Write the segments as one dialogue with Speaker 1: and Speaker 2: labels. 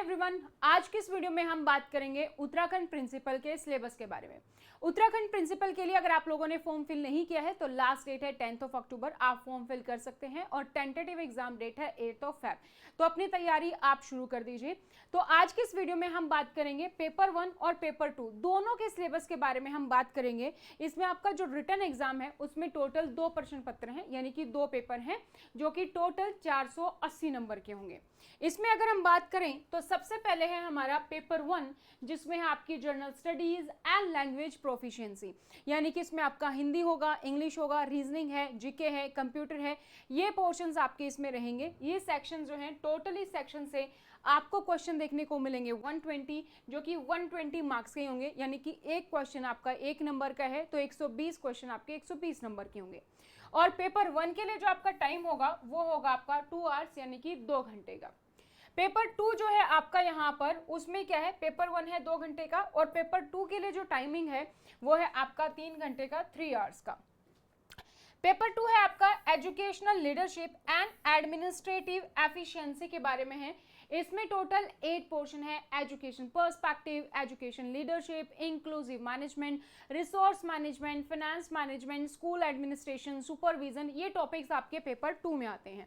Speaker 1: Everyone, आज की इस वीडियो में हम बात करेंगे उत्तराखंड प्रिंसिपल के सिलेबस के बारे में। उत्तराखंड प्रिंसिपल के लिए अगर आप लोगों ने फॉर्म फिल नहीं किया है तो लास्ट डेट है 10 अक्टूबर, आप फॉर्म फिल कर सकते हैं और टेंटेटिव एग्जाम डेट है 8 फेब। तो अपनी तैयारी आप शुरू कर दीजिए। तो आज की इस वीडियो में हम बात करेंगे पेपर 1 और पेपर 2 दोनों के सिलेबस के बारे में हम बात करेंगे। इसमें आपका जो रिटन एग्जाम है उसमें टोटल 2 प्रश्न पत्र हैं, यानी कि 2 पेपर हैं जो कि टोटल 480 नंबर के होंगे। इसमें अगर हम बात करें तो सबसे पहले है हमारा पेपर 1, जिसमें है आपकी general studies and language proficiency, यानी कि इसमें आपका हिंदी होगा, इंग्लिश होगा, रीजनिंग है, जीके है, कंप्यूटर है, ये पोर्शंस आपके इसमें रहेंगे। ये सेक्शन जो हैं टोटली सेक्शन से आपको क्वेश्चन देखने को मिलेंगे 120, जो कि 120 मार्क्स के होंगे, यानी कि एक क्वेश्चन आपका 1 नंबर का है तो 120 क्वेश्चन आपके 120 नंबर के होंगे। और पेपर 1 के लिए जो आपका टाइम होगा वो होगा आपका 2 आवर्स, यानी कि 2 घंटे का। पेपर 2 जो है आपका यहाँ पर, उसमें क्या है, पेपर 1 है 2 घंटे का और पेपर 2 के लिए जो टाइमिंग है वो है आपका 3 घंटे का, 3 आवर्स का। पेपर 2 है आपका educational leadership and administrative efficiency के बारे में है। इसमें टोटल 8 पोर्शन है, education perspective, education leadership, inclusive management, resource management, finance management, school administration, supervision, ये टॉपिक्स आपके पेपर 2 में आते हैं।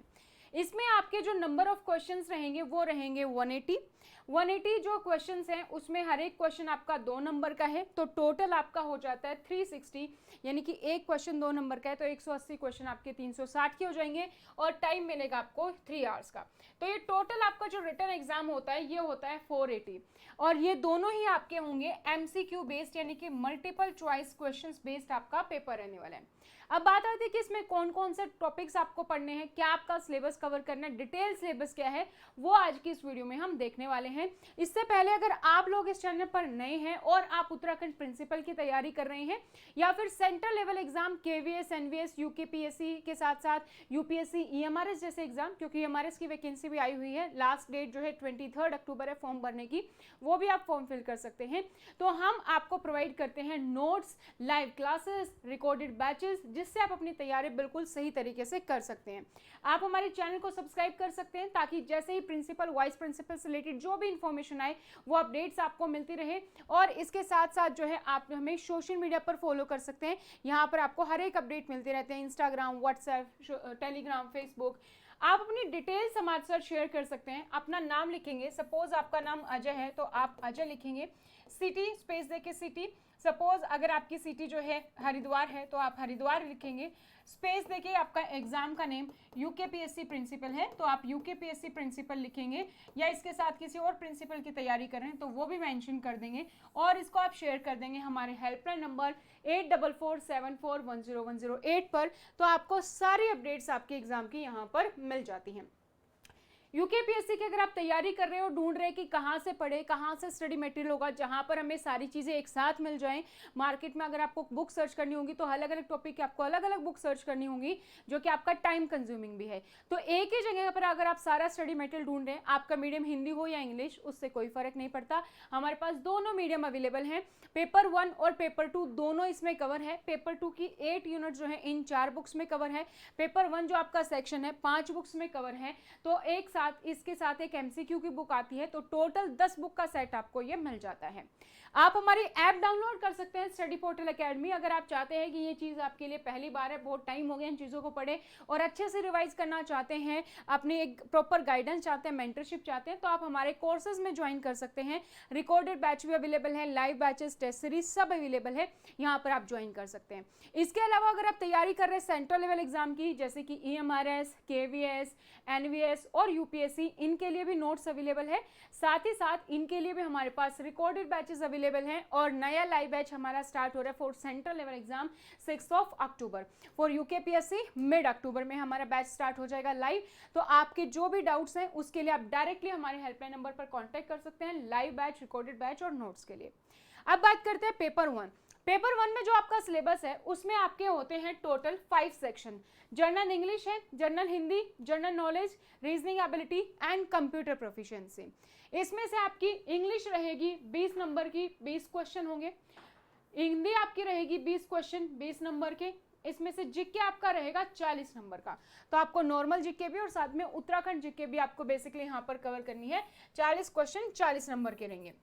Speaker 1: इसमें आपके जो नंबर ऑफ क्वेश्चंस रहेंगे वो रहेंगे 180 जो क्वेश्चंस हैं उसमें हर एक क्वेश्चन आपका 2 नंबर का है, तो टोटल आपका हो जाता है 360, यानी कि एक क्वेश्चन 2 नंबर का है तो 180 क्वेश्चन आपके 360 के हो जाएंगे और टाइम मिलेगा आपको 3 आवर्स का। तो ये टोटल आपका जो रिटन एग्जाम होता है ये होता है 480, और ये दोनों ही आपके होंगे MCQ बेस्ड, यानी कि मल्टीपल चॉइस क्वेश्चंस बेस्ड आपका पेपर रहने वाला है। अब बात आती है कि इसमें कौन कौन से टॉपिक्स आपको पढ़ने हैं, क्या आपका सिलेबस कवर करना है, डिटेल सिलेबस क्या है, वो आज की इस वीडियो में हम देखने वाले हैं। इससे पहले अगर आप लोग इस चैनल पर नए हैं और आप उत्तराखंड प्रिंसिपल की तैयारी कर रहे हैं या फिर central level exam KVS, NVS, UKPSC के साथ साथ UPSC, EMRS जैसे एग्जाम, क्योंकि EMRS की वैकेंसी भी आई हुई है, लास्ट डेट जो है 23 अक्टूबर है फॉर्म भरने की, वो भी आप फॉर्म फिल कर सकते हैं। तो हम आपको प्रोवाइड करते हैं notes, live classes, recorded batches, जिससे आप अपनी तैयारी बिल्कुल सही तरीके से कर सकते हैं। आप हमारे चैनल को सब्सक्राइब कर सकते हैं ताकि जैसे ही प्रिंसिपल, वाइस प्रिंसिपल से रिलेटेड जो भी इंफॉर्मेशन आए वो अपडेट्स आपको मिलती रहे। और इसके साथ साथ जो है आप हमें सोशल मीडिया पर फॉलो कर सकते हैं, यहाँ पर आपको हर एक अपडेट मिलते रहते हैं, इंस्टाग्राम, व्हाट्सएप, टेलीग्राम, फेसबुक। आप अपनी डिटेल्स हमारे साथ शेयर कर सकते हैं। अपना नाम लिखेंगे, सपोज आपका नाम अजय है तो आप अजय लिखेंगे, सिटी स्पेस देके सिटी, सपोज अगर आपकी सिटी जो है हरिद्वार है तो आप हरिद्वार लिखेंगे, स्पेस देखिए आपका एग्जाम का नेम UKPSC प्रिंसिपल है तो आप UKPSC प्रिंसिपल लिखेंगे, या इसके साथ किसी और प्रिंसिपल की तैयारी करें तो वो भी मेंशन कर देंगे और इसको आप शेयर कर देंगे हमारे हेल्पलाइन नंबर 8447410108 पर। तो आपको सारी अपडेट्स आपके एग्जाम की यहाँ पर मिल जाती हैं। UKPSC की अगर आप तैयारी कर रहे हो, ढूंढ रहे हैं कि कहाँ से पढ़े, कहाँ से स्टडी मटेरियल होगा जहाँ पर हमें सारी चीज़ें एक साथ मिल जाएं। मार्केट में अगर आपको बुक सर्च करनी होगी तो अलग अलग टॉपिक की आपको अलग अलग बुक सर्च करनी होगी, जो कि आपका टाइम कंज्यूमिंग भी है। तो एक ही जगह पर अगर आप सारा स्टडी मटेरियल ढूंढ रहे हैं, आपका मीडियम हिंदी हो या इंग्लिश, उससे कोई फर्क नहीं पड़ता, हमारे पास दोनों मीडियम अवेलेबल हैं। पेपर 1 और पेपर 2 दोनों इसमें कवर है। पेपर 2 की 8 यूनिट जो है इन 4 बुक्स में कवर है। पेपर 1 जो आपका सेक्शन है 5 बुक्स में कवर है। तो एक साथ इसके साथ एक MCQ की बुक आती है, तो टोटल 10 बुक का सेट आपको ये मिल जाता है। आप हमारी ऐप डाउनलोड कर सकते हैं, स्टडी पोर्टल एकेडमी। अगर आप चाहते हैं कि ये चीज़ आपके लिए पहली बार है, बहुत टाइम हो गया इन चीज़ों को पढ़े और अच्छे से रिवाइज करना चाहते हैं, अपने एक प्रॉपर गाइडेंस चाहते हैं, मेंटरशिप चाहते हैं, तो आप हमारे कोर्सेज में ज्वाइन कर सकते हैं। रिकॉर्डेड बैच भी अवेलेबल है, लाइव बैचेस, टेस्ट सीरीज सब अवेलेबल है, यहाँ पर आप ज्वाइन कर सकते हैं। इसके अलावा अगर आप तैयारी कर रहे हैं सेंट्रल लेवल एग्जाम की, जैसे कि EMRS, KVS, NVS और UPSC, इनके लिए भी नोट्स अवेलेबल है। साथ ही साथ इनके लिए भी हमारे पास रिकॉर्डेड बैचेस अवेलेबल हैं और नया लाइव बैच हमारा स्टार्ट हो रहा है for central level exam 6 October. For UKPSC mid October में हमारा बैच स्टार्ट हो जाएगा लाइव। तो आपके जो भी डाउट्स हैं उसके लिए आप डायरेक्टली हमारे हेल्पलाइन नंबर पर कॉन्टैक्ट कर सकते हैं, लाइव बैच, रिकॉर्डेड बैच और नोट्स के लिए। अब बात करते हैं पेपर 1। पेपर 1 में जो आपका सिलेबस है उसमें आपके होते हैं टोटल 5 सेक्शन। जनरल इंग्लिश है, general Hindi, general knowledge, reasoning ability and computer proficiency. इसमें से आपकी इंग्लिश रहेगी 20 नंबर की, 20 क्वेश्चन होंगे। हिंदी आपकी रहेगी 20 क्वेश्चन, 20 नंबर के। इसमें से जीके आपका रहेगा 40 नंबर का। तो आपको नॉर्मल जीके भी और साथ में उत्तराखंड जीके भी आपको बेसिकली यहाँ पर कवर करनी है। 40 क्वेश्चन 40 नंबर के रहेंगे।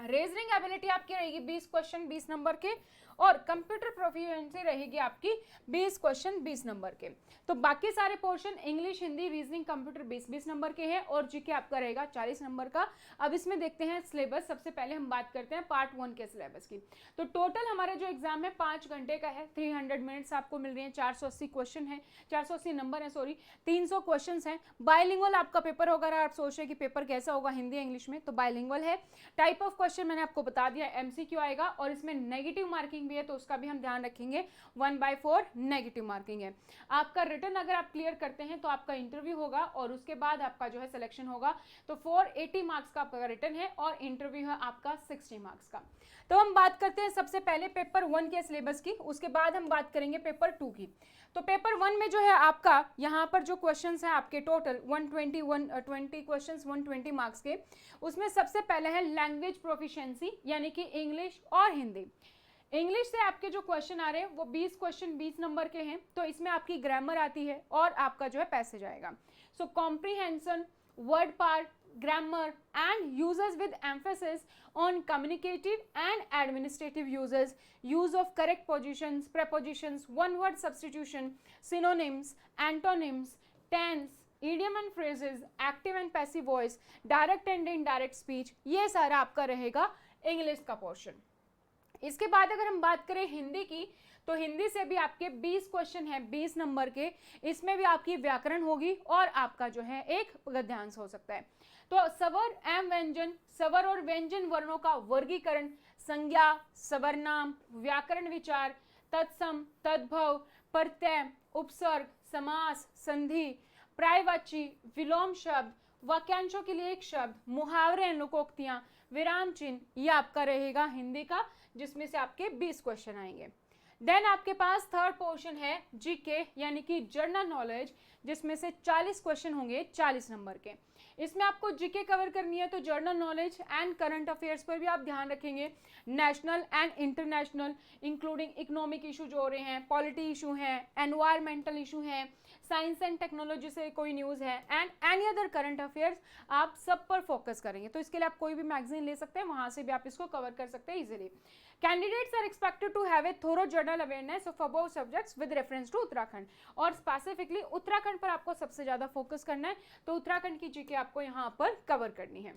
Speaker 1: रीजनिंग एबिलिटी आपकी रहेगी 20 क्वेश्चन 20 नंबर के, और कंप्यूटर प्रोफिशिएंसी रहेगी आपकी 20 क्वेश्चन 20 नंबर के। तो बाकी सारे portion English, Hindi, reasoning, computer 20-20 number के हैं, और जीके आपका रहेगा 40 नंबर का। अब इसमें देखते हैं सिलेबस। सबसे पहले हम बात करते हैं पार्ट 1 के सिलेबस की। तो टोटल हमारा जो एग्जाम है 5 घंटे का है, 300 मिनट्स आपको मिल रही है, 480 क्वेश्चन है, 480 नंबर है, सॉरी 300 क्वेश्चन है। बायलिंगुअल आपका पेपर होगा। आप सोच रहे कि पेपर कैसा होगा हिंदी इंग्लिश में, तो बायलिंगुअल है। टाइप ऑफ क्वेश्चन मैंने आपको बता दिया, एमसीक्यू आएगा, और इसमें नेगेटिव मार्किंग भी है, तो उसका भी हम ध्यान रखेंगे। 1/4 नेगेटिव मार्किंग है। आपका रिटर्न अगर आप क्लियर करते हैं तो आपका इंटरव्यू होगा, और उसके बाद आपका जो है सिलेक्शन होगा। तो 480 मार्क्स का आपका रिटर्न है, और इंटरव्यू है आपका 60 मार्क्स का। तो हम बात करते हैं सबसे पहले पेपर 1 के सिलेबस की, उसके बाद हम बात करेंगे पेपर 2 की। तो पेपर 1 में जो है आपका यहाँ पर जो क्वेश्चंस हैं आपके टोटल 120 क्वेश्चंस 120 मार्क्स के, उसमें सबसे पहले है लैंग्वेज प्रोफिशिएंसी, यानी कि इंग्लिश और हिंदी। इंग्लिश से आपके जो क्वेश्चन आ रहे हैं वो 20 क्वेश्चन 20 नंबर के हैं। तो इसमें आपकी ग्रामर आती है और आपका जो है पैसेज आएगा। So comprehension, word part, grammar and uses with emphasis on communicative and administrative uses, use of correct positions, prepositions, one word substitution, synonyms, antonyms, tense, idiom and phrases, active and passive voice, direct and indirect speech, ये सारा आपका रहेगा English का portion. इसके बाद अगर हम बात करें हिंदी की, तो हिंदी से भी आपके 20 क्वेश्चन है 20 नंबर के। इसमें भी आपकी व्याकरण होगी और आपका जो है एक गद्यांश हो सकता है। तो स्वर एवं व्यंजन, स्वर और व्यंजन वर्णों का वर्गीकरण, संज्ञा, सर्वनाम, व्याकरण विचार, तत्सम, तद्भव, प्रत्यय, उपसर्ग, समास, संधि, पर्यायवाची, विलोम शब्द, वाक्यांशों के लिए एक शब्द, मुहावरे, लोकोक्तियां, विराम चिन्ह, ये आपका रहेगा हिंदी का, जिसमें से आपके 20 क्वेश्चन आएंगे। देन आपके पास थर्ड पोर्शन है जीके, यानी कि जनरल नॉलेज, जिसमें से 40 क्वेश्चन होंगे 40 नंबर के। इसमें आपको जीके कवर करनी है, तो general knowledge and current affairs पर भी आप ध्यान रखेंगे। National and international, including economic issue जो हो रहे हैं, पॉलिटी इशू हैं, एनवायरमेंटल इशू हैं, साइंस एंड टेक्नोलॉजी से कोई न्यूज़ है, and any other current affairs, आप सब पर फोकस करेंगे। तो इसके लिए आप कोई भी मैगजीन ले सकते हैं, वहां से भी आप इसको कवर कर सकते हैं easily. Candidates are expected to have a thorough general awareness of above subjects with reference to Uttarakhand, और स्पेसिफिकली उत्तराखंड पर आपको सबसे ज्यादा फोकस करना है, तो उत्तराखंड की जीके आपको यहाँ पर कवर करनी है।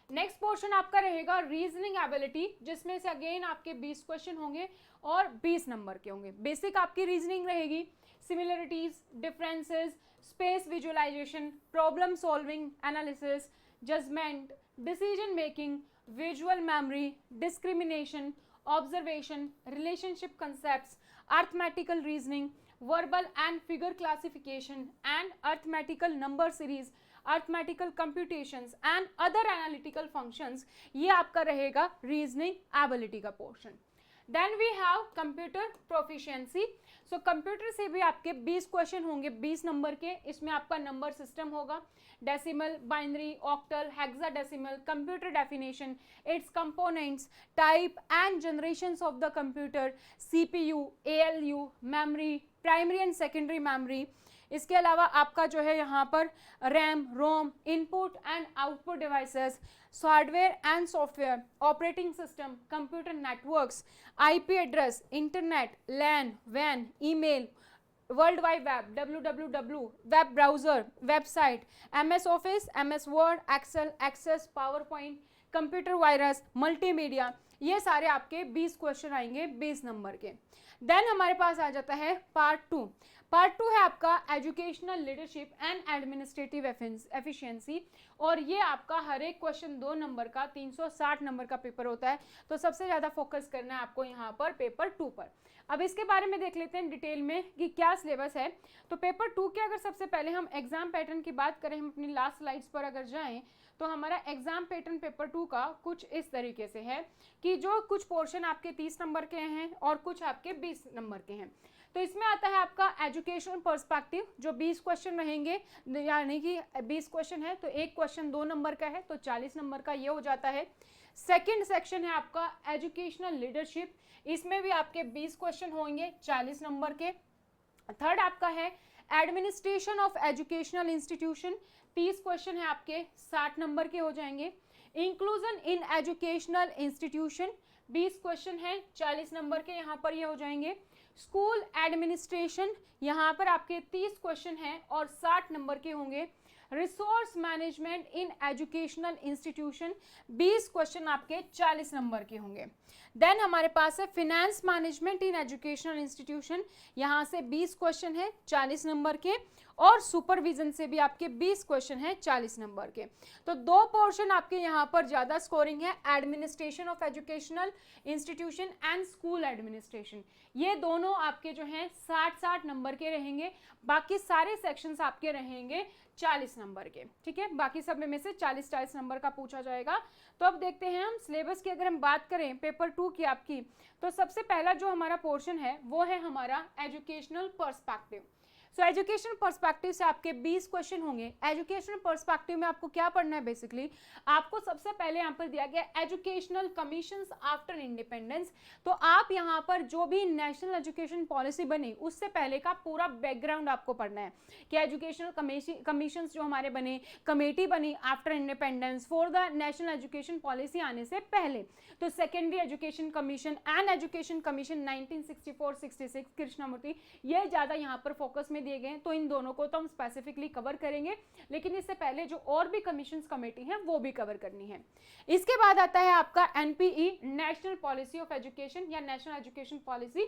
Speaker 1: नेक्स्ट पोर्शन आपका रहेगा रीजनिंग एबिलिटी, जिसमें से अगेन आपके 20 क्वेश्चन होंगे और 20 नंबर के होंगे। बेसिक आपकी रीजनिंग रहेगी, similarities, differences, space visualisation, problem solving, analysis, judgement, decision making, visual memory, discrimination, observation, relationship concepts, arithmetical reasoning, verbal and figure classification, and arithmetical number series, arithmetical computations and other analytical functions, ये आपका रहेगा reasoning ability का portion। Then we have computer proficiency। So computer से भी आपके 20 question होंगे 20 number के। इसमें आपका नंबर सिस्टम होगा, decimal, binary, octal, hexadecimal, computer definition, its components, type and generations of the computer, CPU, ALU, memory, primary and secondary memory. इसके अलावा आपका जो है यहाँ पर RAM, ROM, input and output devices, hardware and software, operating system, computer networks, IP address, internet, LAN, वैन, email, world wide web, www, web browser, website, MS Office, MS Word, Excel, Access, PowerPoint, computer virus, multimedia, ये सारे आपके 20 question आएंगे 20 number के। Then हमारे पास आ जाता है पार्ट 2। पार्ट 2 है आपका educational leadership and administrative efficiency, और ये आपका हर एक क्वेश्चन 2 नंबर का 360 नंबर का पेपर होता है। तो सबसे ज़्यादा फोकस करना है आपको यहाँ पर पेपर 2 पर। अब इसके बारे में देख लेते हैं डिटेल में कि क्या सिलेबस है। तो पेपर 2 के अगर सबसे पहले हम एग्जाम पैटर्न की बात करें, हम अपनी लास्ट स्लाइड्स पर अगर जाएं, तो हमारा एग्जाम पैटर्न पेपर 2 का कुछ इस तरीके से है कि जो कुछ पोर्शन आपके 30 नंबर के हैं और कुछ आपके 20 नंबर के हैं। तो इसमें आता है आपका एजुकेशनल पर्सपेक्टिव, जो 20 क्वेश्चन रहेंगे, यानी कि 20 क्वेश्चन है तो एक क्वेश्चन 2 नंबर का है तो 40 नंबर का ये हो जाता है। सेकंड सेक्शन है आपका एजुकेशनल लीडरशिप, इसमें भी आपके 20 क्वेश्चन होंगे 40 नंबर के। थर्ड आपका है administration of educational institution, 30 question है आपके 60 नंबर के हो जाएंगे। Inclusion in educational institution 20 question है 40 नंबर के यहाँ पर ये हो जाएंगे। स्कूल एडमिनिस्ट्रेशन यहाँ पर आपके 30 क्वेश्चन हैं और 60 नंबर के होंगे। Resource management in educational institution 20 question आपके 40 नंबर के होंगे। देन हमारे पास है finance management in educational institution, यहाँ से 20 क्वेश्चन है 40 नंबर के, और सुपरविजन से भी आपके 20 क्वेश्चन है 40 नंबर के। तो दो पोर्शन आपके यहाँ पर ज्यादा स्कोरिंग है, administration of educational institution and school administration, ये दोनों आपके जो हैं 60-60 नंबर के रहेंगे। बाकी सारे सेक्शंस आपके रहेंगे 40 नंबर के, ठीक है। बाकी सब में से 40-40 नंबर का पूछा जाएगा। तो अब देखते हैं हम सिलेबस की, अगर हम बात करें पेपर 2 की आपकी, तो सबसे पहला जो हमारा पोर्शन है वो है हमारा एजुकेशनल पर्सपेक्टिव। सो एजुकेशनल पर्सपेक्टिव से आपके 20 क्वेश्चन होंगे। एजुकेशनल पर्सपेक्टिव में आपको क्या पढ़ना है, बेसिकली आपको सबसे पहले यहाँ पर दिया गया एजुकेशनल कमीशंस आफ्टर इंडिपेंडेंस। तो आप यहाँ पर जो भी नेशनल एजुकेशन पॉलिसी बनी उससे पहले का पूरा बैकग्राउंड आपको पढ़ना है कि एजुकेशनल कमीशंस जो हमारे बने, कमेटी बनी after independence for the national education policy आने से पहले। तो secondary education commission and education commission 1964-66 Krishnamurthy, ये ज़्यादा यहाँ पर फोकस में दिए गए, तो इन दोनों को तो हम स्पेसिफिकली कवर करेंगे, लेकिन इससे पहले जो और भी कमीशंस कमेटी हैं वो भी कवर करनी है। इसके बाद आता है आपका NPE, national policy of education या नेशनल एजुकेशन पॉलिसी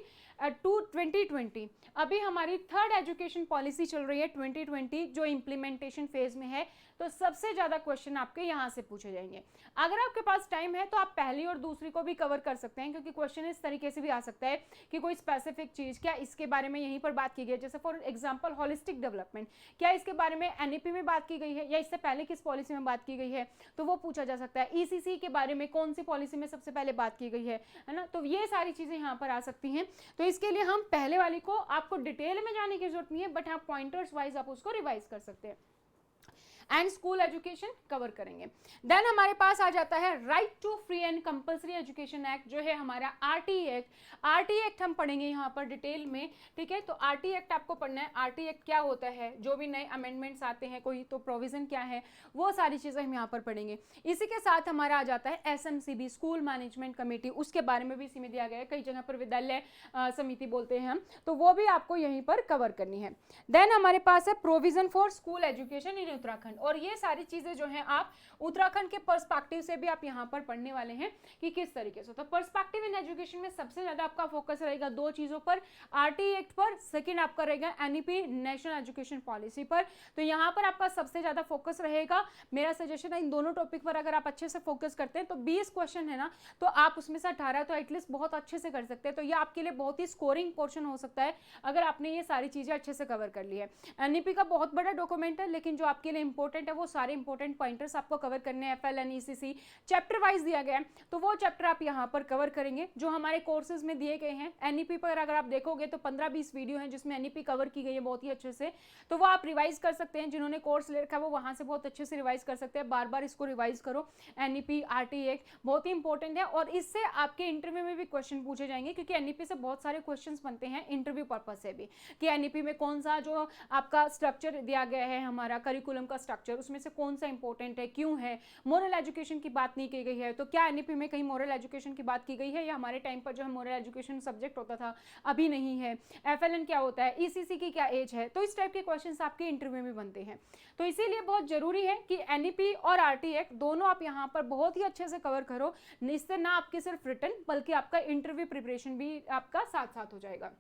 Speaker 1: 2020। अभी हमारी थर्ड एजुकेशन पॉलिसी चल रही है 2020, जो इम्प्लीमेंटेशन फेज में है। तो सबसे ज्यादा क्वेश्चन आपके यहाँ से पूछे जाएंगे। अगर आपके पास टाइम है तो आप पहली और दूसरी को भी कवर कर सकते हैं, क्योंकि क्वेश्चन इस तरीके से भी आ सकता है कि कोई स्पेसिफिक चीज, क्या इसके बारे में यहीं पर बात की गई है, जैसे फॉर एग्जांपल होलिस्टिक डेवलपमेंट, क्या इसके बारे में एनईपी में बात की गई है या इससे पहले किस पॉलिसी में बात की गई है, तो वो पूछा जा सकता है। ईसीसी के बारे में कौन सी पॉलिसी में सबसे पहले बात की गई है ना, तो ये सारी चीजें यहाँ पर आ सकती हैं। तो इसके लिए हम पहले वाली को आपको डिटेल में जाने की जरूरत नहीं है, बट हाँ पॉइंटर्स वाइज आप उसको रिवाइज कर सकते हैं। एंड स्कूल एजुकेशन कवर करेंगे। देन हमारे पास आ जाता है right to free and compulsory education act, जो है हमारा आरटीई एक्ट। आरटीई एक्ट हम पढ़ेंगे यहाँ पर डिटेल में, ठीक है। तो आरटीई एक्ट आपको पढ़ना है, आरटीई एक्ट क्या होता है, जो भी नए अमेंडमेंट्स आते हैं कोई, तो प्रोविजन क्या है, वो सारी चीजें हम यहाँ पर पढ़ेंगे। इसी के साथ हमारा आ जाता है एसएमसीबी, स्कूल मैनेजमेंट कमेटी, उसके बारे में भी इसी में दिया गया है, कई जगह पर विद्यालय समिति बोलते हैं हम, तो वो भी आपको यहीं पर कवर करनी है। देन हमारे पास है provision for school education in Uttarakhand, और ये सारी चीजें जो हैं आप उत्तराखंड के पर्सपेक्टिव से भी आप यहाँ पर पढ़ने वाले हैं कि किस तरीके से। तो पर्सपेक्टिव इन एजुकेशन में सबसे ज्यादा आपका फोकस रहेगा दो चीजों पर, आरटीई एक्ट पर, सेकंड आपका रहेगा एनईपी, नेशनल एजुकेशन पॉलिसी पर। तो यहाँ पर आपका सबसे ज्यादा फोकस रहेगा। मेरा सजेशन है इन दोनों टॉपिक पर अगर आप अच्छे से फोकस करते हैं तो 20 क्वेश्चन है ना, तो आप उसमें से 18 तो एटलीस्ट बहुत अच्छे से कर सकते हैं। तो ये आपके लिए बहुत ही स्कोरिंग पोर्शन हो सकता है अगर आपने ये सारी चीजें अच्छे से कवर कर ली है। एनईपी का बहुत बड़ा डॉक्यूमेंट है, लेकिन जो आपके लिए इंपॉर्टेंट है वो सारे इंपॉर्टेंट पॉइंटर्स आपको कवर करने हैं। एफएलएन, ईसीसी चैप्टर वाइज दिया गया है, तो वो चैप्टर आप यहाँ पर कवर करेंगे जो हमारे कोर्सेज में दिए गए हैं। एनईपी पर अगर आप देखोगे तो 15-20 वीडियो हैं जिसमें एनईपी कवर की गई है बहुत ही अच्छे से, तो वो आप रिवाइज कर सकते हैं। जिन्होंने कोर्स ले रखा है वो वहां से बहुत अच्छे से रिवाइज कर सकते हैं। बार बार इसको रिवाइज करो। एनईपी, आरटीई एक्ट बहुत ही इंपॉर्टेंट है, और इससे आपके इंटरव्यू में भी क्वेश्चन पूछे जाएंगे, क्योंकि एनईपी से बहुत सारे क्वेश्चन बनते हैं इंटरव्यू पर्पज से भी, कि एनईपी में कौन सा जो आपका स्ट्रक्चर दिया गया है, हमारा करिकुलम का स्ट्रक्चर, उसमें से कौन सा इंपॉर्टेंट है, क्यों है। मोरल एजुकेशन की बात नहीं की गई है, तो क्या एनईपी में कहीं मोरल एजुकेशन की बात की गई है, या हमारे टाइम पर जो मोरल एजुकेशन सब्जेक्ट होता था अभी नहीं है। एफएलएन क्या होता है, ईसीसी की क्या एज है, तो इस टाइप के क्वेश्चंस आपके इंटरव्यू में बनते हैं। तो इसीलिए बहुत जरूरी है कि एनईपी और आरटीई एक्ट दोनों आप यहाँ पर बहुत ही अच्छे से कवर करो। इससे ना आपकी सिर्फ रिटन बल्कि आपका इंटरव्यू प्रिपरेशन भी आपका साथ साथ हो जाएगा।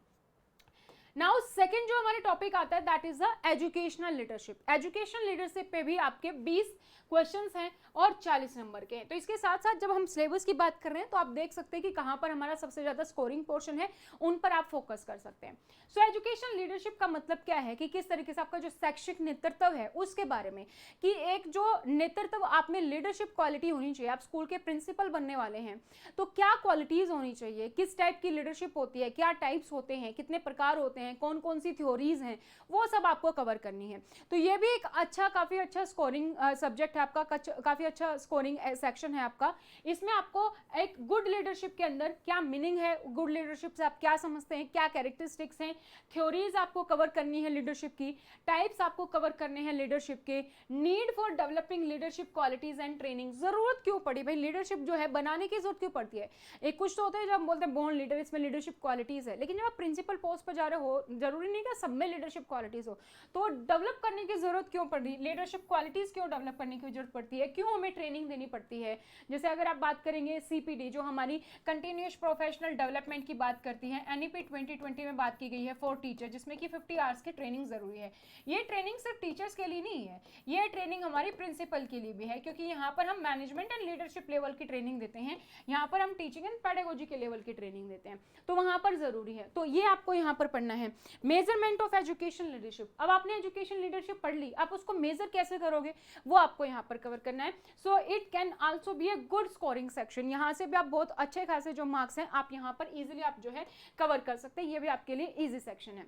Speaker 1: नाउ सेकंड जो हमारे टॉपिक आता है that is the educational leadership. Educational leadership पे भी आपके 20 क्वेश्चंस हैं और 40 नंबर के हैं। तो इसके साथ साथ जब हम सिलेबस की बात कर रहे हैं तो आप देख सकते हैं कि कहां पर हमारा सबसे ज्यादा स्कोरिंग पोर्शन है, उन पर आप फोकस कर सकते हैं। सो एजुकेशनल लीडरशिप का मतलब क्या है कि किस तरीके से आपका जो शैक्षिक नेतृत्व है उसके बारे में, कि एक जो नेतृत्व आप में लीडरशिप क्वालिटी होनी चाहिए, आप स्कूल के प्रिंसिपल बनने वाले हैं तो क्या क्वालिटीज होनी चाहिए, किस टाइप की लीडरशिप होती है, क्या टाइप्स होते हैं, कितने प्रकार होते हैं, कौन कौन सी थ्योरीज हैं, वो सब आपको कवर करनी है। तो ये भी एक अच्छा, काफी अच्छा स्कोरिंग सब्जेक्ट है आपका, काफी अच्छा स्कोरिंग सेक्शन है आपका। इसमें आपको एक गुड लीडरशिप के अंदर क्या मीनिंग है, गुड लीडरशिप से आप क्या समझते हैं, क्या कैरेक्टरिस्टिक्स हैं, थ्योरीज आपको कवर करनी है लीडरशिप की, टाइप्स आपको कवर करने हैं लीडरशिप के, need for developing leadership qualities and training. जरूरत क्यों पड़ी भाई, लीडरशिप जो है बनाने की जरूरत क्यों पड़ती है। एक कुछ तो होता है जब हम बोलते हैं बोर्न लीडर, इसमें लीडरशिप क्वालिटीज है, लेकिन जब आप प्रिंसिपल पोस्ट पर जा रहे हो जरूरी नहीं कि सब में लीडरशिप क्वालिटीज हो, तो डेवलप करने की जरूरत क्यों पड़ रही, लीडरशिप क्वालिटीज क्यों डेवलप करने की जरूरत पड़ती है, क्यों हमें ट्रेनिंग देनी पड़ती है। जैसे अगर आप बात करेंगे CPD जो हमारी कंटिन्यूअस प्रोफेशनल डेवलपमेंट की बात करती है, NEP 2020 में बात की गई है फॉर टीचर, जिसमें कि 50 आवर्स की ट्रेनिंग जरूरी है। ये ट्रेनिंग सिर्फ टीचर्स के लिए नहीं है, ये ट्रेनिंग हमारी प्रिंसिपल के लिए भी है, क्योंकि यहाँ पर हम मैनेजमेंट एंड लीडरशिप लेवल की ट्रेनिंग देते हैं, यहाँ पर हम टीचिंग एंड पेडागोजी के लेवल की ट्रेनिंग देते हैं, तो वहां पर जरूरी है। तो ये आपको यहाँ पर पढ़ना है। मेजरमेंट ऑफ एजुकेशन लीडरशिप, अब आपने एजुकेशन लीडरशिप पढ़ ली, आप उसको मेजर कैसे करोगे वो आपको यहाँ पर कवर करना है। So it can also be a good scoring section, यहाँ से भी आप बहुत अच्छे खासे जो मार्क्स हैं आप यहाँ पर इजीली आप जो है कवर कर सकते हैं, ये भी आपके लिए इजी सेक्शन है।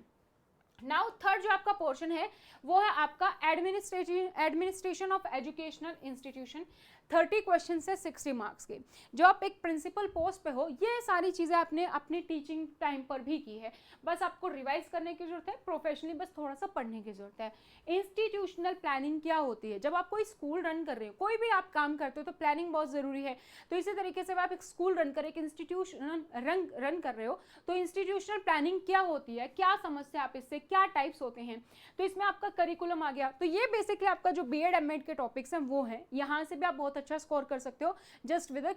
Speaker 1: नाउ थर्ड जो आपका पोर्शन है वो है आपका administration of educational institution. 30 question से 60 मार्क्स के। जो आप एक प्रिंसिपल पोस्ट पे हो, ये सारी चीज़ें आपने अपनी टीचिंग टाइम पर भी की है, बस आपको रिवाइज करने की जरूरत है, प्रोफेशनली बस थोड़ा सा पढ़ने की जरूरत है। इंस्टीट्यूशनल प्लानिंग क्या होती है, जब आप कोई स्कूल रन कर रहे हो, कोई भी आप काम करते हो तो प्लानिंग बहुत ज़रूरी है। तो इसी तरीके से आप एक स्कूल रन कर, एक इंस्टीट्यूशन रन कर रहे हो तो इंस्टीट्यूशनल प्लानिंग क्या होती है, क्या समझते हैं आप इससे, क्या टाइप्स होते हैं। तो इसमें आपका करिकुलम आ गया। तो ये बेसिकली आपका जो BEd MAd के टॉपिक्स हैं वो हैं, यहाँ से भी आप बहुत अच्छा स्कोर कर सकते हो just with a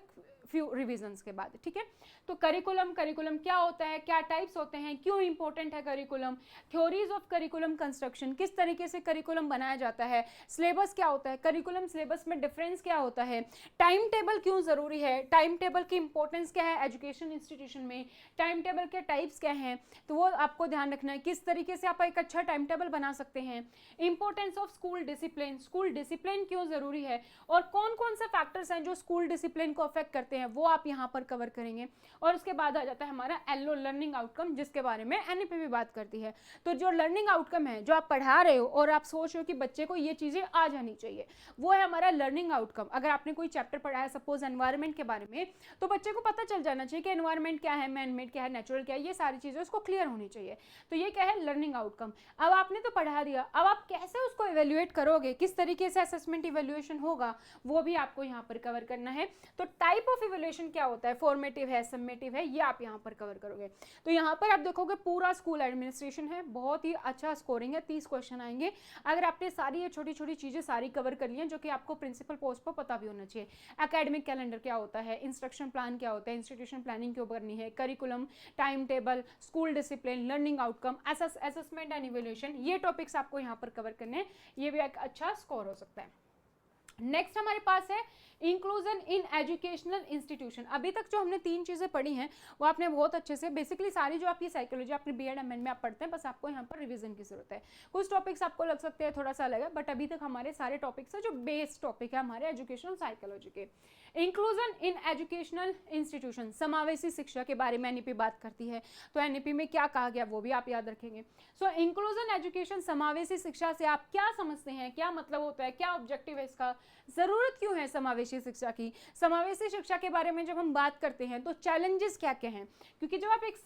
Speaker 1: few revisions के बाद, ठीक है। तो करिकुलम क्या होता है, क्या टाइप्स होते हैं, क्यों इंपॉर्टेंट है curriculum, theories of curriculum construction, किस तरीके से करिकुलम बनाया जाता है, सिलेबस क्या होता है, करिकुलम सिलेबस में डिफरेंस क्या होता है, टाइम टेबल क्यों जरूरी है, टाइम टेबल की इंपॉर्टेंस क्या है एजुकेशन इंस्टीट्यूशन में, टाइम टेबल के टाइप्स क्या हैं, तो वो आपको ध्यान रखना है, किस तरीके से आप एक अच्छा टाइम टेबल बना सकते हैं। इंपॉर्टेंस ऑफ स्कूल डिसिप्लिन क्यों जरूरी है, और कौन कौन से फैक्टर्स हैं जो स्कूल डिसिप्लिन को अफेक्ट करते हैं वो आप यहाँ पर कवर करेंगे। और उसके बाद आ जाता है हमारा LO लर्निंग आउटकम, जिसके बारे में NEP भी बात करती है। तो जो लर्निंग आउटकम है, जो आप पढ़ा रहे हो और आप सोच रहे हो कि बच्चे को ये चीजें आ जानी चाहिए, वो है हमारा लर्निंग आउटकम। अगर आपने कोई चैप्टर पढ़ा है सपोज एनवायरमेंट के बारे में, तो बच्चे को पता चल जाना चाहिए कि एनवायरमेंट क्या है, मैन मेड क्या है, नेचुरल क्या है, ये सारी चीजें उसको क्लियर होनी चाहिए। तो ये क्या है, लर्निंग आउटकम। अब आपने तो पढ़ा दिया, अब आप कैसे उसको इवेल्युएट करोगे, किस तरीके से असेसमेंट इवेल्युएशन होगा, वो भी आपको यहाँ पर कवर करना है। तो टाइप ऑफ इवेल्युएशन क्या होता है, फॉर्मेटिव है, समेटिव है, ये आप यहाँ पर कवर करोगे। तो यहाँ पर आप देखोगे पूरा स्कूल एडमिनिस्ट्रेशन है, बहुत ही अच्छा स्कोरिंग है, 30 क्वेश्चन आएंगे अगर आपने सारी ये छोटी छोटी चीजें सारी कवर कर ली हैं, जो कि आपको प्रिंसिपल पोस्ट पर पता भी होना चाहिए। एकेडमिक कैलेंडर क्या होता है, इंस्ट्रक्शन प्लान क्या होता है, इंस्टीट्यूशन प्लानिंग क्यों करनी है, curriculum, time table, school discipline, learning outcome, assessment and evaluation, ये टॉपिक्स आपको यहाँ पर कवर करने हैं। ये भी एक अच्छा स्कोर हो सकता है। नेक्स्ट हमारे पास है इंक्लूजन इन एजुकेशनल इंस्टीट्यूशन। अभी तक जो हमने 3 चीज़ें पढ़ी हैं वो आपने बहुत अच्छे से, बेसिकली सारी जो आपकी साइकोलॉजी अपने BEd MAd में आप पढ़ते हैं, बस आपको यहाँ पर रिवीजन की जरूरत है। कुछ टॉपिक्स आपको लग सकते हैं थोड़ा सा अलग है, बट अभी तक हमारे सारे टॉपिक्स है जो बेस टॉपिक है हमारे एजुकेशनल साइकोलॉजी के। इंक्लूजन इन एजुकेशनल इंस्टीट्यूशन, समावेशी शिक्षा के बारे में NEP बात करती है, तो NEP में क्या कहा गया वो भी आप याद रखेंगे। सो इंक्लूजन एजुकेशन, समावेशी शिक्षा से आप क्या समझते हैं, क्या मतलब होता है, क्या ऑब्जेक्टिव है इसका, जरूरत क्यों है समावेशी शिक्षा की। समावेशी शिक्षा के बारे में जब हम बात करते हैं तो चैलेंजेस क्या क्या हैं, क्योंकि जब आप एक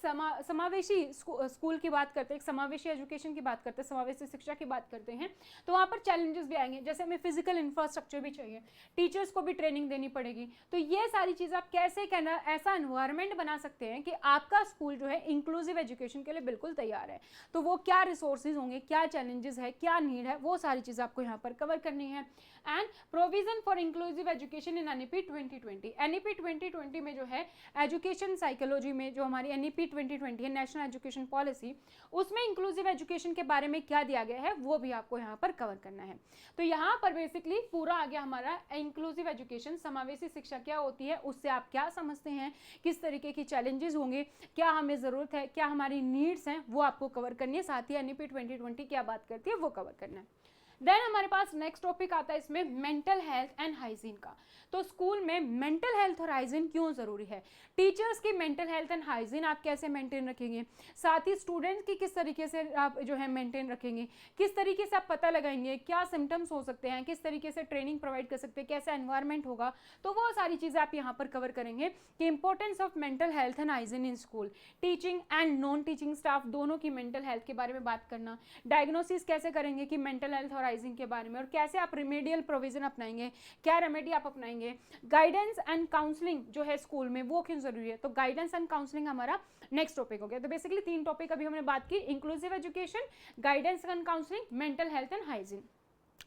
Speaker 1: समावेशी स्कूल की बात करते हैं, एक समावेशी एजुकेशन की बात करते हैं, समावेशी शिक्षा की बात करते हैं, तो वहाँ पर चैलेंजेस भी आएंगे। जैसे हमें फिजिकल इंफ्रास्ट्रक्चर भी चाहिए, टीचर्स को भी ट्रेनिंग देनी पड़ेगी। तो ये सारी चीज़ आप कैसे कहना ऐसा एनवायरनमेंट बना सकते हैं कि आपका स्कूल जो है इंक्लूसिव एजुकेशन के लिए बिल्कुल तैयार है। तो वो क्या रिसोर्सेज होंगे, क्या चैलेंजेस है, क्या नीड है, वो सारी चीज़ आपको यहाँ पर कवर करनी है। And provision for inclusive education in NEP 2020। NEP 2020 में जो है एजुकेशन साइकोलॉजी में जो हमारी एनईपी 2020 है, नेशनल एजुकेशन पॉलिसी, उसमें इंक्लूसिव एजुकेशन के बारे में क्या दिया गया है वो भी आपको यहाँ पर कवर करना है। तो यहाँ पर बेसिकली पूरा आ गया हमारा इंक्लूसिव एजुकेशन, समावेशी शिक्षा क्या होती है, उससे आप क्या समझते हैं, किस तरीके की चैलेंजेस होंगे, क्या हमें ज़रूरत है, क्या हमारी नीड्स हैं, वो आपको कवर करनी है। साथ ही एनईपी 2020 क्या बात करती है वो कवर करना है। देन हमारे पास नेक्स्ट टॉपिक आता है इसमें मेंटल हेल्थ एंड हाइजीन का। तो स्कूल में मेंटल हेल्थ और हाइजीन क्यों ज़रूरी है, टीचर्स की मेंटल हेल्थ एंड हाइजीन आप कैसे मेंटेन रखेंगे, साथ ही स्टूडेंट्स की किस तरीके से आप जो है मेंटेन रखेंगे, किस तरीके से आप पता लगाएंगे क्या सिम्टम्स हो सकते हैं, किस तरीके से ट्रेनिंग प्रोवाइड कर सकते हैं, कैसा एनवायरनमेंट होगा, तो वो सारी चीज़ें आप यहाँ पर कवर करेंगे कि importance of mental health and hygiene in school. Teaching and non teaching staff दोनों की मेंटल हेल्थ के बारे में बात करना, डायग्नोसिस कैसे करेंगे कि मेंटल हेल्थ और हाइजीन के बारे में, और कैसे आप रिमेडियल प्रोविजन अपनाएंगे, क्या रेमेडी आप अपनाएंगे, गाइडेंस एंड काउंसलिंग जो है स्कूल में वो क्यों जरूरी है। तो गाइडेंस एंड काउंसलिंग हमारा नेक्स्ट टॉपिक हो गया। तो बेसिकली 3 टॉपिक अभी हमने बात की, inclusive education, guidance and counselling, mental health and hygiene.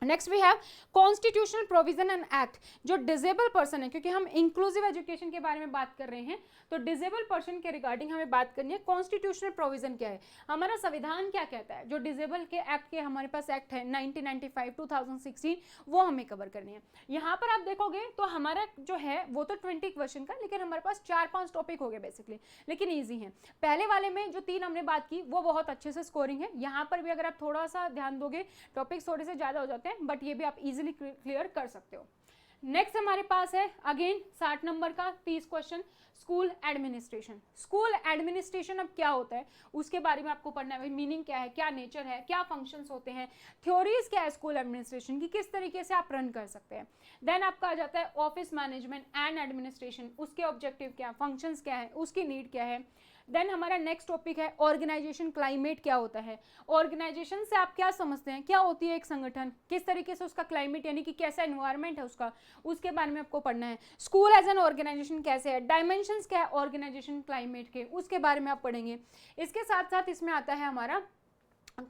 Speaker 1: Next we have constitutional provision and act. जो डिसेबल पर्सन है, क्योंकि हम इंक्लूसिव एजुकेशन के बारे में बात कर रहे हैं, तो डिसेबल पर्सन के रिगार्डिंग हमें बात करनी है। कॉन्स्टिट्यूशनल प्रोविजन क्या है, हमारा संविधान क्या कहता है, जो डिसेबल के एक्ट के हमारे पास एक्ट है 1995 2016 वो हमें कवर करनी है। यहाँ पर आप देखोगे तो हमारा जो है वो तो 20 क्वेश्चन का, लेकिन हमारे पास 4-5 टॉपिक हो गए बेसिकली, लेकिन ईजी है। पहले वाले में जो 3 हमने बात की वो बहुत अच्छे से स्कोरिंग है, यहाँ पर भी अगर आप थोड़ा सा ध्यान दोगे टॉपिक्स थोड़े से ज़्यादा हो जाते हैं, बट ये भी आप इजीली क्लियर कर सकते हो। नेक्स्ट हमारे पास है अगेन 60 नंबर का 30 question, school administration. School administration अब क्या होता है उसके बारे में आपको पढ़ना है, मीनिंग क्या है, क्या नेचर है, क्या फंक्शंस होते हैं, थ्योरीज क्या है स्कूल एडमिनिस्ट्रेशन की, किस तरीके से आप रन कर सकते हैं। देन आपका आ जाता है ऑफिस मैनेजमेंट एंड एडमिनिस्ट्रेशन, उसके ऑब्जेक्टिव क्या, फंक्शंस क्या है, उसकी नीड क्या है। देन हमारा नेक्स्ट टॉपिक है ऑर्गेनाइजेशन क्लाइमेट क्या होता है, ऑर्गेनाइजेशन से आप क्या समझते हैं, क्या होती है एक संगठन, किस तरीके से उसका क्लाइमेट यानी कि कैसा एनवायरनमेंट है उसका, उसके बारे में आपको पढ़ना है। स्कूल एज एन ऑर्गेनाइजेशन कैसे है, डायमेंशंस क्या है ऑर्गेनाइजेशन क्लाइमेट के, उसके बारे में आप पढ़ेंगे। इसके साथ साथ इसमें आता है हमारा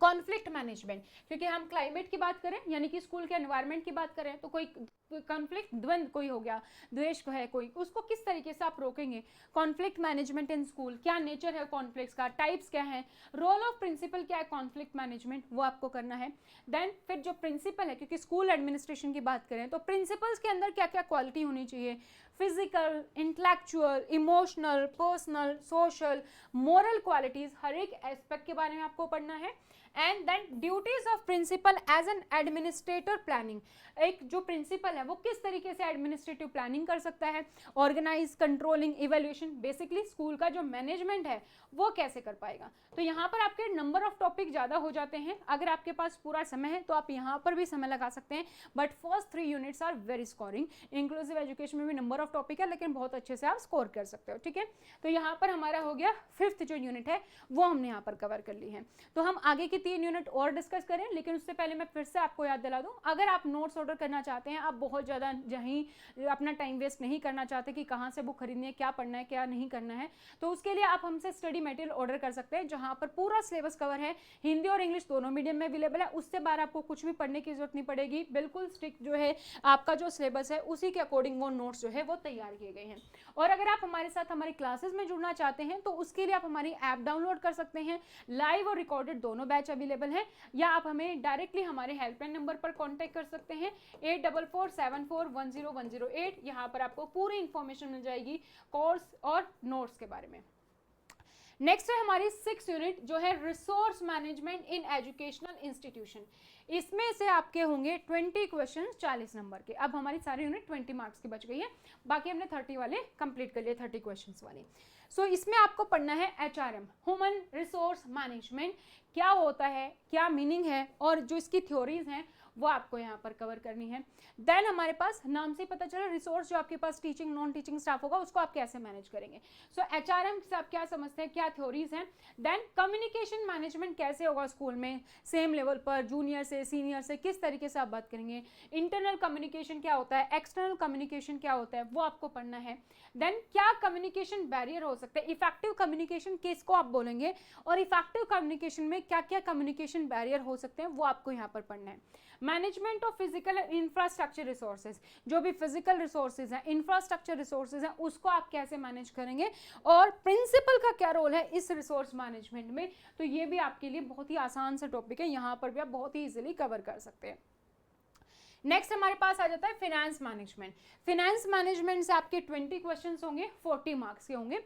Speaker 1: कॉन्फ्लिक्ट मैनेजमेंट, क्योंकि हम क्लाइमेट की बात करें यानी कि स्कूल के एनवायरनमेंट की बात करें तो कोई कॉन्फ्लिक्ट, द्वंद्व कोई हो गया, द्वेष है कोई, उसको किस तरीके से आप रोकेंगे। कॉन्फ्लिक्ट मैनेजमेंट इन स्कूल, क्या नेचर है कॉन्फ्लिक्ट्स का, टाइप्स क्या है, रोल ऑफ प्रिंसिपल क्या है कॉन्फ्लिक्ट मैनेजमेंट, वो आपको करना है। देन फिर जो प्रिंसिपल है, क्योंकि स्कूल एडमिनिस्ट्रेशन की बात करें तो प्रिंसिपल्स के अंदर क्या क्या क्वालिटी होनी चाहिए, physical, intellectual, emotional, personal, social, moral qualities, हर एक एस्पेक्ट के बारे में आपको पढ़ना है। And then duties of principal as an administrator planning, एक जो प्रिंसिपल है वो किस तरीके से एडमिनिस्ट्रेटिव प्लानिंग कर सकता है, organise, controlling, evaluation, basically school का जो मैनेजमेंट है वो कैसे कर पाएगा। तो यहाँ पर आपके नंबर ऑफ टॉपिक ज़्यादा हो जाते हैं, अगर आपके पास पूरा समय है तो आप यहाँ पर भी समय लगा सकते हैं, but first 3 units are very scoring. Inclusive education में भी नंबर ऑफ टॉपिक है लेकिन बहुत अच्छे से आप स्कोर कर सकते हो, ठीक है। तो यहाँ पर हमारा हो गया 5th जो यूनिट है वो हमने यहाँ पर कवर कर ली है। तो हम आगे की 3 यूनिट और डिस्कस करें, लेकिन उससे पहले मैं फिर से आपको याद दिला दूं, अगर आप नोट्स ऑर्डर करना चाहते हैं, आप बहुत ज़्यादा जहीं अपना टाइम वेस्ट नहीं करना चाहते कि कहाँ से बुक खरीदनी है, क्या पढ़ना है, क्या नहीं करना है, तो उसके लिए आप हमसे स्टडी मटेरियल ऑर्डर कर सकते हैं, जहाँ पर पूरा सिलेबस कवर है, हिंदी और इंग्लिश दोनों मीडियम में अवेलेबल है। उससे बाहर आपको कुछ भी पढ़ने की जरूरत नहीं पड़ेगी, बिल्कुल स्ट्रिक्ट जो है आपका जो सिलेबस है उसी के अकॉर्डिंग वो नोट्स जो है वो तैयार किए गए हैं। और अगर आप हमारे साथ हमारी क्लासेस में जुड़ना चाहते हैं तो उसके लिए आप हमारी ऐप डाउनलोड कर सकते हैं, लाइव और रिकॉर्डेड दोनों बैच अवेलेबल है, या आप हमें डायरेक्टली हमारे हेल्पलाइन नंबर पर कांटेक्ट कर सकते हैं 8447410108। यहाँ पर आपको पूरी इंफॉर्मेशन मिल जाएगी कोर्स और नोट्स के बारे में। नेक्स्ट है हमारी 6th यूनिट जो है resource management in educational institution. इसमें से आपके होंगे 20 क्वेश्चन 40 नंबर के। अब हमारी सारी यूनिट 20 मार्क्स की बच गई है, बाकी हमने 30 वाले कंप्लीट कर लिए, 30 क्वेश्चंस वाले। सो इसमें आपको पढ़ना है HRM, ह्यूमन रिसोर्स मैनेजमेंट, क्या होता है, क्या मीनिंग है, और जो इसकी थ्योरीज हैं वो आपको यहाँ पर कवर करनी है। देन हमारे पास नाम से पता चला रिसोर्स जो आपके पास टीचिंग नॉन टीचिंग स्टाफ होगा उसको आप कैसे मैनेज करेंगे। सो HRM से आप क्या समझते हैं, क्या थ्योरीज हैं। देन कम्युनिकेशन मैनेजमेंट कैसे होगा स्कूल में, सेम लेवल पर जूनियर से सीनियर से किस तरीके से आप बात करेंगे। इंटरनल कम्युनिकेशन क्या होता है, एक्सटर्नल कम्युनिकेशन क्या होता है, वो आपको पढ़ना है। देन क्या कम्युनिकेशन बैरियर हो सकते हैं, इफेक्टिव कम्युनिकेशन किसको आप बोलेंगे, और इफेक्टिव कम्युनिकेशन में क्या क्या कम्युनिकेशन बैरियर हो सकते हैं वो आपको यहाँ पर पढ़ना है। Management of physical infrastructure resources, जो भी फिजिकल रिसोर्सेज हैं, इंफ्रास्ट्रक्चर रिसोर्सेज हैं, उसको आप कैसे मैनेज करेंगे और प्रिंसिपल का क्या रोल है इस रिसोर्स मैनेजमेंट में, तो ये भी आपके लिए बहुत ही आसान सा टॉपिक है, यहाँ पर भी आप बहुत ही इजीली कवर कर सकते हैं। नेक्स्ट हमारे पास आ जाता है फिनेंस मैनेजमेंट। फिनेंस मैनेजमेंट से आपके 20 क्वेश्चंस होंगे, 40 मार्क्स के होंगे।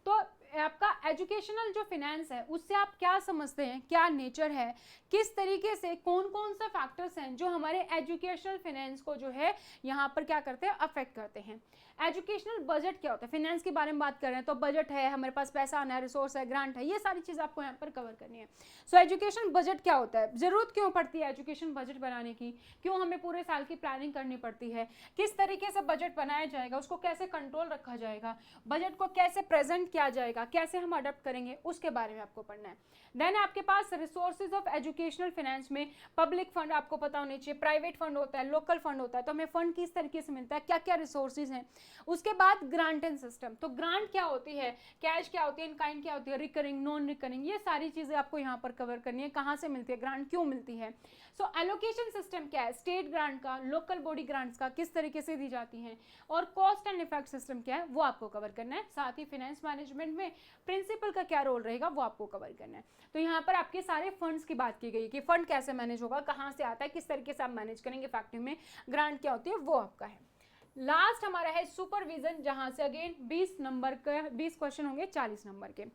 Speaker 1: तो आपका एजुकेशनल जो फिनेंस है उससे आप क्या समझते हैं, क्या नेचर है, किस तरीके से कौन कौन सा फैक्टर्स हैं जो हमारे एजुकेशनल फिनेंस को जो है यहाँ पर क्या करते हैं, अफेक्ट करते हैं। एजुकेशनल बजट क्या होता है, फिनेंस के बारे में बात कर रहे हैं तो बजट है, हमारे पास पैसा आना है, रिसोर्स है, ग्रांट है, ये सारी चीज़ आपको यहाँ पर कवर करनी है। सो एजुकेशन बजट क्या होता है, जरूरत क्यों पड़ती है एजुकेशन बजट बनाने की, क्यों हमें पूरे साल की प्लानिंग करनी पड़ती है, किस तरीके से बजट बनाया जाएगा, उसको कैसे कंट्रोल रखा जाएगा, बजट को कैसे प्रेजेंट किया जाएगा, कैसे हम अडॉप्ट करेंगे, उसके बारे में आपको पढ़ना है। देन आपके पास रिसोर्सेज ऑफ एजुकेशनल फाइनेंस में पब्लिक फंड आपको पता होने चाहिए, प्राइवेट फंड होता है, लोकल फंड होता है, तो हमें फंड किस तरीके से मिलता है, क्या क्या रिसोर्सेज हैं। उसके बाद ग्रांट एंड सिस्टम, तो ग्रांट क्या होती है, कैश क्या होती है, इन काइंड क्या होती है, रिकरिंग, नॉन रिकरिंग, ये सारी चीजें आपको यहाँ पर कवर करनी है, कहाँ से मिलती है ग्रांट, क्यों मिलती है। सो एलोकेशन सिस्टम क्या है, स्टेट ग्रांट का, लोकल बॉडी ग्रांट्स का, किस तरीके से दी जाती हैं, और कॉस्ट एंड इफेक्ट सिस्टम क्या है वो आपको कवर करना है। साथ ही फाइनेंस मैनेजमेंट में प्रिंसिपल का क्या रोल रहेगा वो आपको कवर करना है। तो यहाँ पर आपके सारे फंड्स की बात की गई कि फंड कैसे मैनेज होगा, कहाँ से आता है, किस तरीके से आप मैनेज करेंगे, फैक्ट्री में ग्रांट क्या होती है वो आपका है। लास्ट हमारा है सुपरविजन, जहां से अगेन 20 नंबर के 20 क्वेश्चन होंगे 40 नंबर के।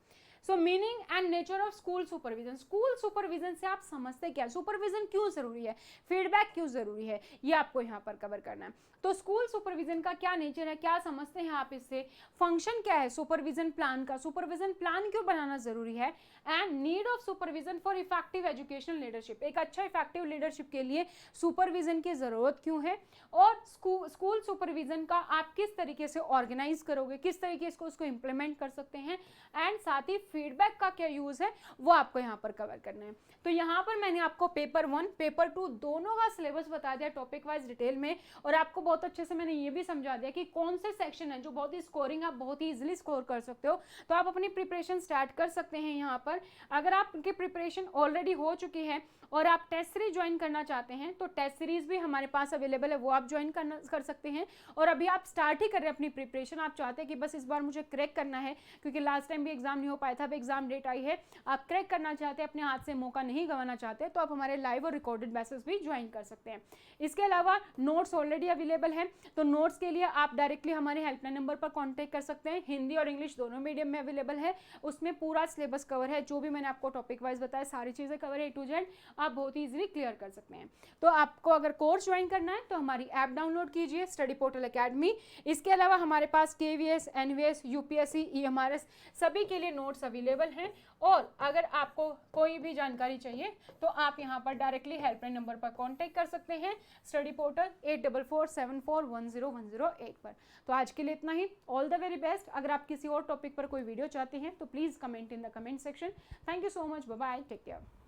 Speaker 1: सो meaning and nature of school supervision, school supervision से आप समझते क्या, सुपरविजन क्यों जरूरी है, फीडबैक क्यों जरूरी है, ये आपको यहाँ पर कवर करना है। तो स्कूल सुपरविजन का क्या नेचर है, क्या समझते हैं आप इससे, फंक्शन क्या है सुपरविजन प्लान का, सुपरविजन प्लान क्यों बनाना जरूरी है, and need of supervision for effective educational leadership, एक अच्छा इफेक्टिव लीडरशिप के लिए सुपरविजन की जरूरत क्यों है, और स्कूल सुपरविजन का आप किस तरीके से ऑर्गेनाइज करोगे, किस तरीके से उसको इम्प्लीमेंट कर सकते हैं, एंड साथ ही फीडबैक का क्या यूज है वो आपको यहाँ पर कवर करना है। तो यहाँ पर मैंने आपको पेपर 1 पेपर 2 दोनों का सिलेबस बता दिया टॉपिक वाइज डिटेल में, और आपको बहुत अच्छे से मैंने ये भी समझा दिया कि कौन से सेक्शन है जो बहुत ही स्कोरिंग आप बहुत ही इजीली स्कोर कर सकते हो। तो आप अपनी प्रिपरेशन स्टार्ट कर सकते हैं यहाँ पर। अगर आपकी प्रिपरेशन ऑलरेडी हो चुकी है और आप टेस्ट सीरीज ज्वाइन करना चाहते हैं तो टेस्ट सीरीज भी हमारे पास अवेलेबल है, वो आप ज्वाइन कर सकते हैं। और अभी आप स्टार्ट ही कर रहे हैं अपनी प्रिपरेशन, आप चाहते हैं कि बस इस बार मुझे क्रैक करना है क्योंकि लास्ट टाइम भी एग्जाम नहीं हो पाया था, अब एग्जाम डेट आई है, आप क्रैक करना चाहते हैं, अपने हाथ से मौका नहीं गंवाना चाहते, तो आप हमारे लाइव और रिकॉर्डेड बैचेस भी ज्वाइन कर सकते हैं। इसके अलावा नोट्स ऑलरेडी अवेलेबल हैं, तो नोट्स के लिए आप डायरेक्टली हमारे हेल्पलाइन नंबर पर कॉन्टैक्ट कर सकते हैं। हिंदी और इंग्लिश दोनों मीडियम में अवेलेबल है, उसमें पूरा सिलेबस कवर है, जो भी मैंने आपको टॉपिक वाइज बताया सारी चीज़ें कवर है A to Z, आप बहुत ही इजीली क्लियर कर सकते हैं। तो आपको अगर कोर्स ज्वाइन करना है तो हमारी ऐप डाउनलोड कीजिए, स्टडी पोर्टल एकेडमी। इसके अलावा हमारे पास KVS, NVS, UPSC, EMRS सभी के लिए नोट्स अवेलेबल हैं। और अगर आपको कोई भी जानकारी चाहिए तो आप यहाँ पर डायरेक्टली हेल्पलाइन नंबर पर कांटेक्ट कर सकते हैं, स्टडी पोर्टल 8447410108 पर। तो आज के लिए इतना ही, ऑल द वेरी बेस्ट। अगर आप किसी और टॉपिक पर कोई वीडियो चाहते हैं तो please comment in the comment section. Thank you so much, bye bye, take care.